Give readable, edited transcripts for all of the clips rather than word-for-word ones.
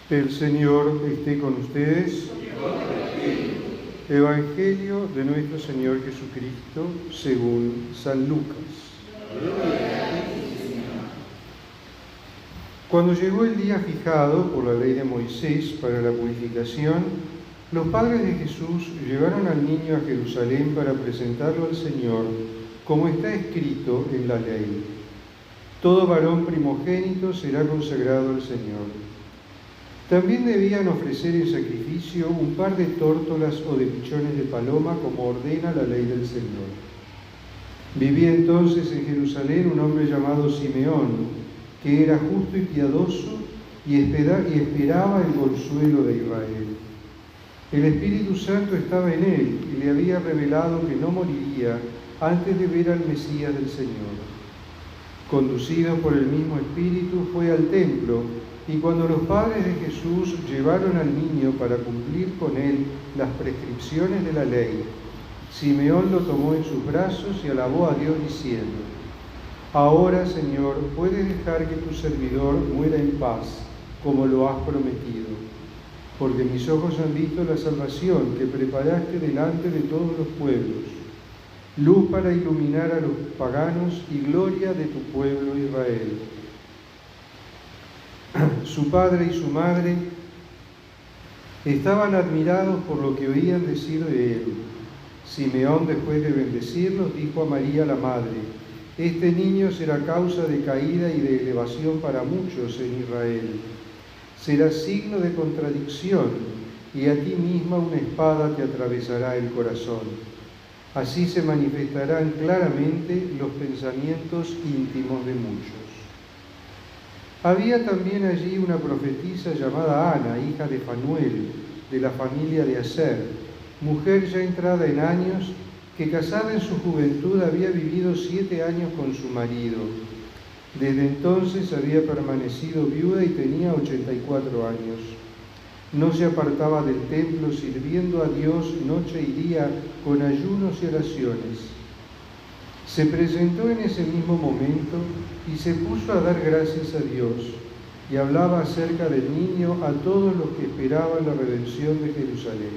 El Señor esté con ustedes. Evangelio de nuestro Señor Jesucristo según San Lucas. Cuando llegó el día fijado por la ley de Moisés para la purificación, los padres de Jesús llevaron al niño a Jerusalén para presentarlo al Señor, como está escrito en la ley. Todo varón primogénito será consagrado al Señor. También debían ofrecer en sacrificio un par de tórtolas o de pichones de paloma, como ordena la ley del Señor. Vivía entonces en Jerusalén un hombre llamado Simeón, que era justo y piadoso y esperaba el consuelo de Israel. El Espíritu Santo estaba en él y le había revelado que no moriría antes de ver al Mesías del Señor. Conducido por el mismo Espíritu, fue al templo, y cuando los padres de Jesús llevaron al niño para cumplir con él las prescripciones de la ley, Simeón lo tomó en sus brazos y alabó a Dios diciendo: Ahora, Señor, puedes dejar que tu servidor muera en paz, como lo has prometido, porque mis ojos han visto la salvación que preparaste delante de todos los pueblos, luz para iluminar a los paganos y gloria de tu pueblo Israel. Su padre y su madre estaban admirados por lo que oían decir de él. Simeón, después de bendecirlos, dijo a María la madre: Este niño será causa de caída y de elevación para muchos en Israel. Será signo de contradicción, y a ti misma una espada te atravesará el corazón. Así se manifestarán claramente los pensamientos íntimos de muchos. Había también allí una profetisa llamada Ana, hija de Fanuel, de la familia de Aser, mujer ya entrada en años, que casada en su juventud había vivido 7 años con su marido. Desde entonces había permanecido viuda y tenía 84 años. No se apartaba del templo, sirviendo a Dios noche y día con ayunos y oraciones. Se presentó en ese mismo momento y se puso a dar gracias a Dios, y hablaba acerca del niño a todos los que esperaban la redención de Jerusalén.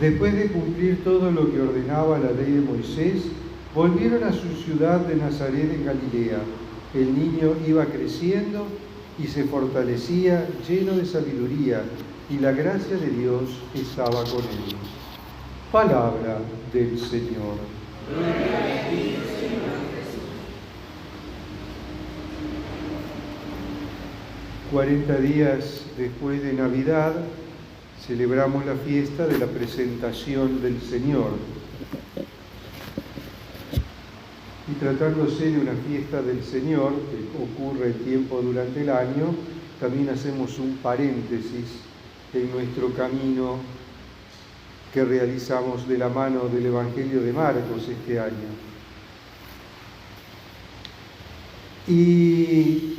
Después de cumplir todo lo que ordenaba la ley de Moisés, volvieron a su ciudad de Nazaret en Galilea. El niño iba creciendo y se fortalecía, lleno de sabiduría, y la gracia de Dios estaba con él. Palabra del Señor. Gloria a ti, Señor Jesús. 40 días después de Navidad celebramos la fiesta de la presentación del Señor. Y tratándose de una fiesta del Señor que ocurre el tiempo durante el año, también hacemos un paréntesis en nuestro camino que realizamos de la mano del Evangelio de Marcos este año. Y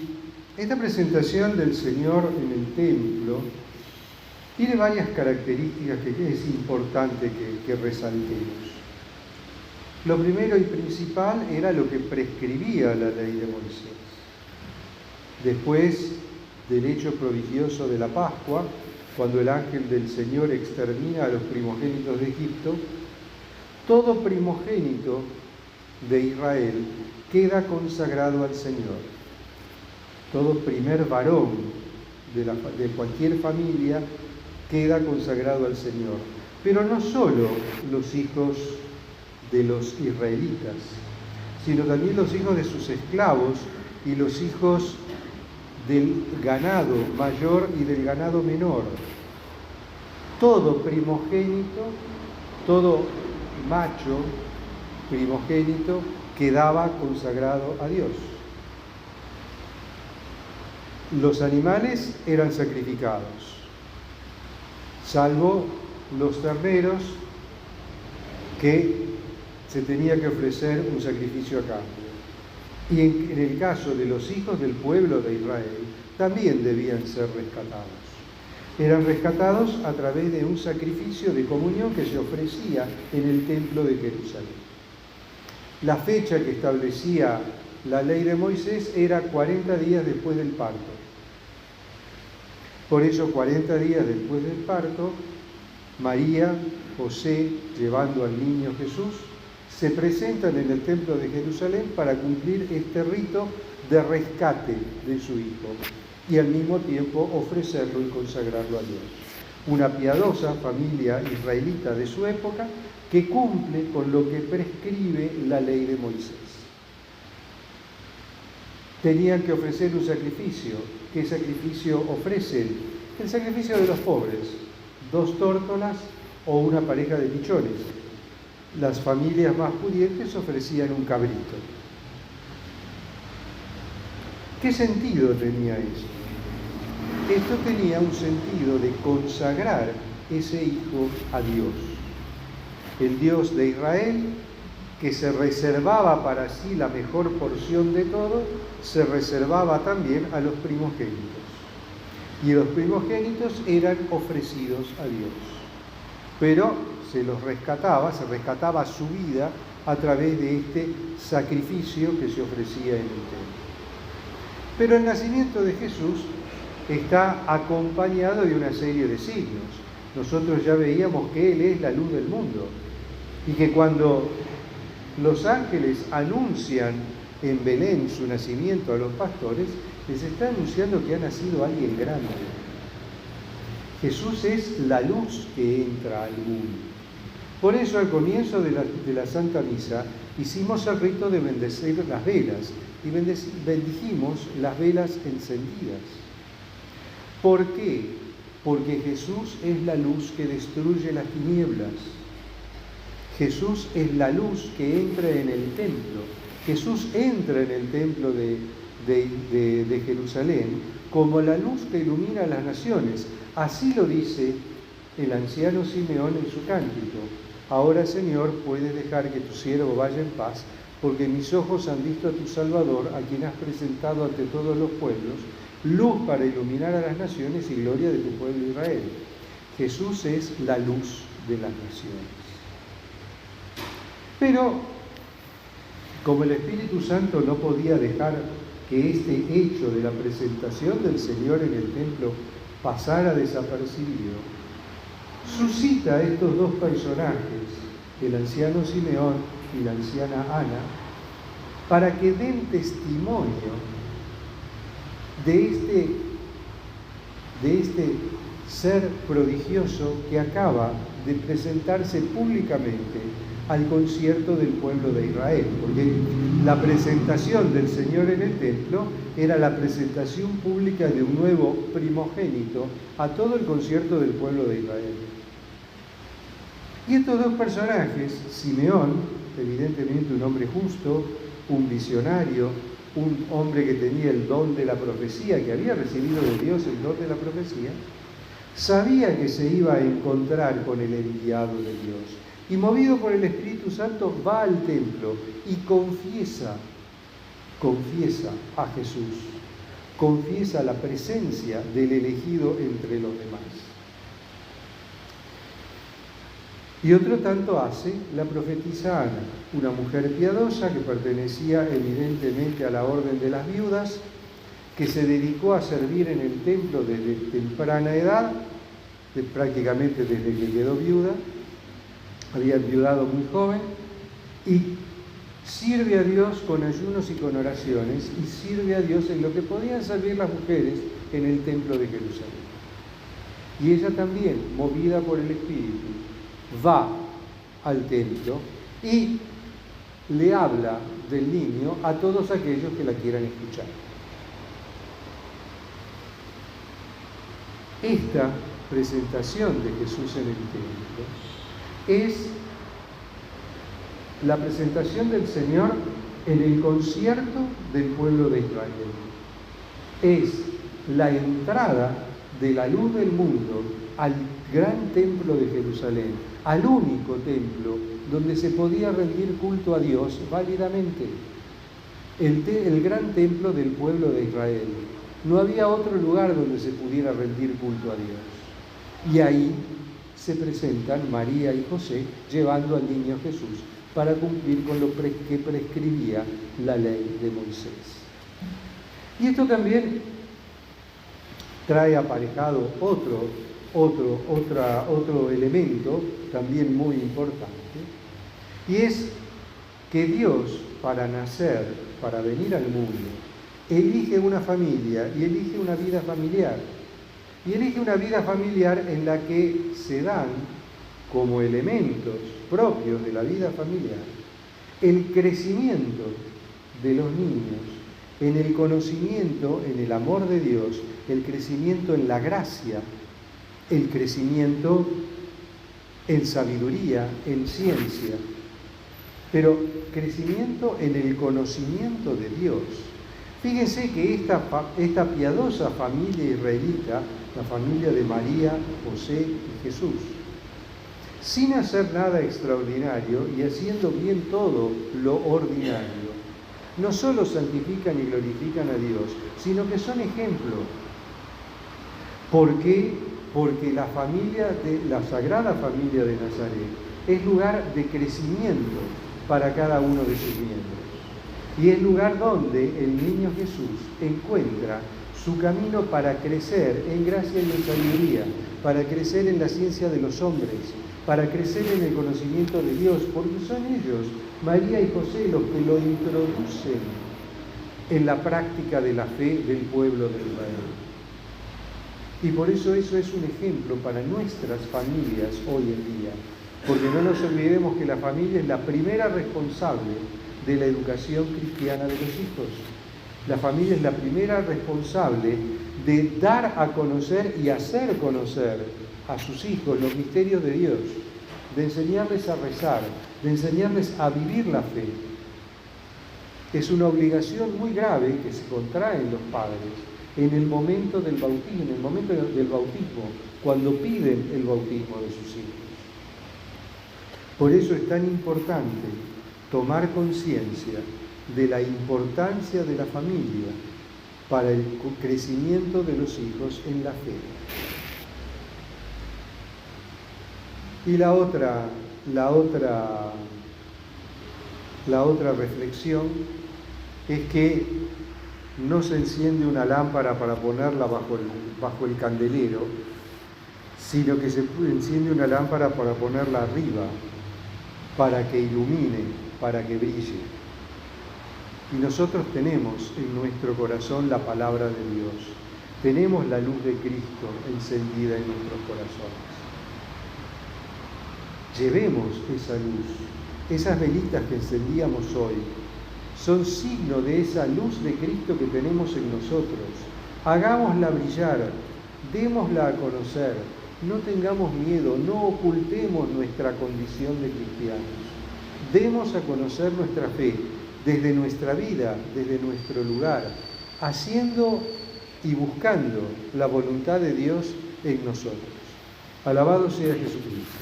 esta presentación del Señor en el templo tiene varias características que es importante que resaltemos. Lo primero y principal era lo que prescribía la ley de Moisés. Después del hecho prodigioso de la Pascua, cuando el ángel del Señor extermina a los primogénitos de Egipto, todo primogénito de Israel queda consagrado al Señor. Todo primer varón de cualquier familia queda consagrado al Señor. Pero no solo los hijos de los israelitas, sino también los hijos de sus esclavos y los hijos del ganado mayor y del ganado menor. Todo primogénito, todo macho primogénito quedaba consagrado a Dios. Los animales eran sacrificados, salvo los terneros, que se tenía que ofrecer un sacrificio a cambio. Y en el caso de los hijos del pueblo de Israel, también debían ser rescatados. Eran rescatados a través de un sacrificio de comunión que se ofrecía en el templo de Jerusalén. La fecha que establecía la ley de Moisés era 40 días después del parto. Por ello, 40 días después del parto, María, José, llevando al niño Jesús, se presentan en el templo de Jerusalén para cumplir este rito de rescate de su hijo y al mismo tiempo ofrecerlo y consagrarlo a Dios. Una piadosa familia israelita de su época que cumple con lo que prescribe la ley de Moisés. Tenían que ofrecer un sacrificio. ¿Qué sacrificio ofrecen? El sacrificio de los pobres, 2 tórtolas o una pareja de pichones. Las familias más pudientes ofrecían un cabrito. ¿Qué sentido tenía esto? Esto tenía un sentido de consagrar ese hijo a Dios. El Dios de Israel, que se reservaba para sí la mejor porción de todo, se reservaba también a los primogénitos. Y los primogénitos eran ofrecidos a Dios. Pero se rescataba su vida a través de este sacrificio que se ofrecía en el templo. Pero el nacimiento de Jesús está acompañado de una serie de signos. Nosotros ya veíamos que Él es la luz del mundo y que cuando los ángeles anuncian en Belén su nacimiento a los pastores, les está anunciando que ha nacido alguien grande. Jesús es la luz que entra al mundo. Por eso al comienzo de la Santa Misa hicimos el rito de bendecir las velas y bendijimos las velas encendidas. ¿Por qué? Porque Jesús es la luz que destruye las tinieblas. Jesús es la luz que entra en el templo. Jesús entra en el templo de Jerusalén como la luz que ilumina a las naciones. Así lo dice el anciano Simeón en su cántico. Ahora, Señor, puedes dejar que tu siervo vaya en paz, porque mis ojos han visto a tu Salvador, a quien has presentado ante todos los pueblos, luz para iluminar a las naciones y gloria de tu pueblo Israel. Jesús es la luz de las naciones. Pero, como el Espíritu Santo no podía dejar que este hecho de la presentación del Señor en el templo pasara desapercibido, suscita a estos 2 personajes, el anciano Simeón y la anciana Ana, para que den testimonio de este ser prodigioso que acaba de presentarse públicamente al concierto del pueblo de Israel, porque la presentación del Señor en el templo era la presentación pública de un nuevo primogénito a todo el concierto del pueblo de Israel. Y estos 2 personajes, Simeón, evidentemente un hombre justo, un visionario, un hombre que tenía el don de la profecía, que había recibido de Dios el don de la profecía, sabía que se iba a encontrar con el enviado de Dios. Y movido por el Espíritu Santo va al templo y confiesa a Jesús, confiesa la presencia del elegido entre los demás. Y otro tanto hace la profetisa Ana, una mujer piadosa que pertenecía evidentemente a la orden de las viudas, que se dedicó a servir en el templo desde temprana edad, prácticamente desde que quedó viuda. Había enviudado muy joven y sirve a Dios con ayunos y con oraciones y sirve a Dios en lo que podían servir las mujeres en el templo de Jerusalén. Y ella también, movida por el Espíritu, va al templo y le habla del niño a todos aquellos que la quieran escuchar. Esta presentación de Jesús en el templo es la presentación del Señor en el concierto del pueblo de Israel. Es la entrada de la luz del mundo al gran templo de Jerusalén, al único templo donde se podía rendir culto a Dios válidamente. El gran templo del pueblo de Israel. No había otro lugar donde se pudiera rendir culto a Dios. Y ahí se presentan María y José llevando al niño Jesús para cumplir con lo que prescribía la ley de Moisés. Y esto también trae aparejado otro elemento también muy importante, y es que Dios, para nacer, para venir al mundo, elige una familia y elige una vida familiar. Y elige una vida familiar en la que se dan, como elementos propios de la vida familiar, el crecimiento de los niños en el conocimiento, en el amor de Dios, el crecimiento en la gracia, el crecimiento en sabiduría, en ciencia, pero crecimiento en el conocimiento de Dios. Fíjense que esta piadosa familia israelita, la familia de María, José y Jesús, sin hacer nada extraordinario y haciendo bien todo lo ordinario, no solo santifican y glorifican a Dios, sino que son ejemplo. ¿Por qué? Porque la Sagrada Familia de Nazaret es lugar de crecimiento para cada uno de sus miembros. Y es lugar donde el niño Jesús encuentra su camino para crecer en gracia y en sabiduría, para crecer en la ciencia de los hombres, para crecer en el conocimiento de Dios, porque son ellos, María y José, los que lo introducen en la práctica de la fe del pueblo de Israel. Y por eso es un ejemplo para nuestras familias hoy en día, porque no nos olvidemos que la familia es la primera responsable de la educación cristiana de los hijos. La familia es la primera responsable de dar a conocer y hacer conocer a sus hijos los misterios de Dios, de enseñarles a rezar, de enseñarles a vivir la fe. Es una obligación muy grave que se contraen los padres en el momento del bautismo, cuando piden el bautismo de sus hijos. Por eso es tan importante tomar conciencia de la importancia de la familia para el crecimiento de los hijos en la fe. Y la otra reflexión es que no se enciende una lámpara para ponerla bajo el candelero, sino que se enciende una lámpara para ponerla arriba, para que ilumine, para que brille. Y nosotros tenemos en nuestro corazón la palabra de Dios, tenemos la luz de Cristo encendida en nuestros corazones. Llevemos esa luz, esas velitas que encendíamos hoy, son signo de esa luz de Cristo que tenemos en nosotros. Hagámosla brillar, démosla a conocer, no tengamos miedo, no ocultemos nuestra condición de cristianos. Demos a conocer nuestra fe desde nuestra vida, desde nuestro lugar, haciendo y buscando la voluntad de Dios en nosotros. Alabado sea Jesucristo.